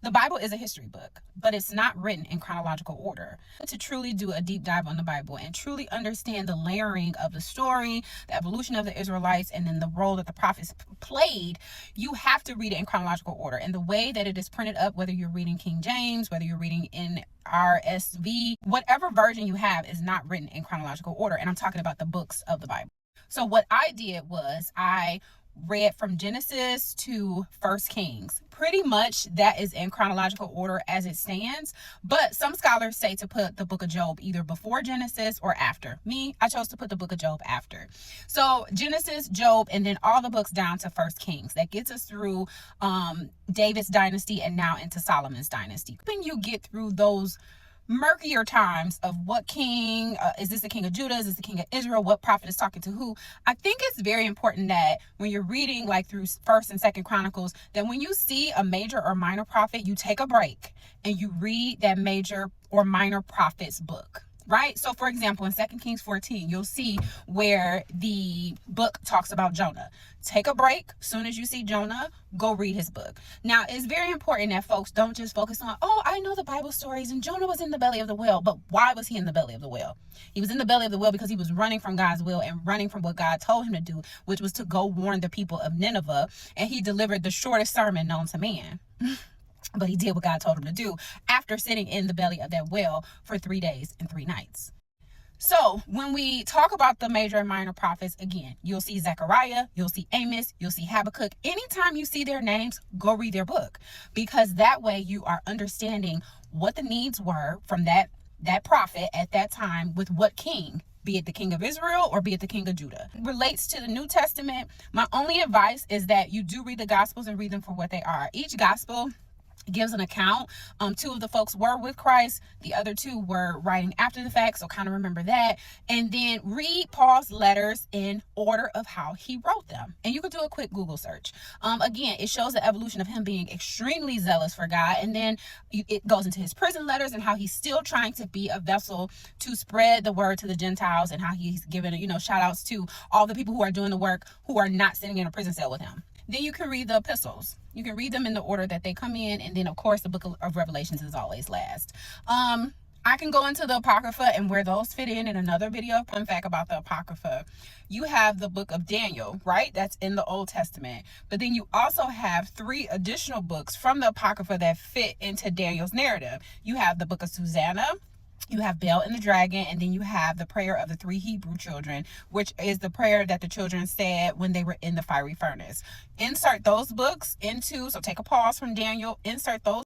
The Bible is a history book, but it's not written in chronological order. To truly do a deep dive on the Bible and truly understand the layering of the story, the evolution of the Israelites, and then the role that the prophets played, you have to read it in chronological order. And the way that it is printed up, whether you're reading King James, whether you're reading in RSV, whatever version you have is not written in chronological order. And I'm talking about the books of the Bible. So what I did was I read from Genesis to First Kings. Pretty much that is in chronological order as it stands, but some scholars say to put the book of Job either before Genesis or after. Me, I chose to put the book of Job after. So Genesis, Job, and then all the books down to First Kings. That gets us through David's dynasty and now into Solomon's dynasty. When you get through those murkier times of what king, is this the king of Judah, is this the king of Israel, what prophet is talking to who, I think it's very important that when you're reading like through First and Second Chronicles, that when you see a major or minor prophet, you take a break and you read that major or minor prophet's book. Right? So for example, in 2 Kings 14, you'll see where the book talks about Jonah. Take a break. Soon as you see Jonah, go read his book. Now, it's very important that folks don't just focus on, oh, I know the Bible stories and Jonah was in the belly of the whale. But why was he in the belly of the whale? He was in the belly of the whale because he was running from God's will and running from what God told him to do, which was to go warn the people of Nineveh. And he delivered the shortest sermon known to man. But he did what God told him to do after sitting in the belly of that whale for 3 days and 3 nights. So when we talk about the major and minor prophets, again, you'll see Zechariah, you'll see Amos, you'll see Habakkuk. Anytime you see their names, go read their book, because that way you are understanding what the needs were from that prophet at that time with what king, be it the king of Israel or be it the king of Judah. It relates to the New Testament. My only advice is that you do read the Gospels and read them for what they are. Each gospel gives an account. 2 of the folks were with Christ. The other 2 were writing after the fact. So kind of remember that. And then read Paul's letters in order of how he wrote them. And you could do a quick Google search. Again, it shows the evolution of him being extremely zealous for God. And then it goes into his prison letters and how he's still trying to be a vessel to spread the word to the Gentiles, and how he's given, shout outs to all the people who are doing the work who are not sitting in a prison cell with him. Then you can read the epistles. You can read them in the order that they come in. And then, of course, the book of Revelations is always last. I can go into the Apocrypha and where those fit in another video. Fun fact about the Apocrypha. You have the book of Daniel, right? That's in the Old Testament. But then you also have 3 additional books from the Apocrypha that fit into Daniel's narrative. You have the book of Susanna. You have Bel and the dragon, and then you have the prayer of the 3 Hebrew children, which is the prayer that the children said when they were in the fiery furnace. Insert those books into, so take a pause from Daniel, insert those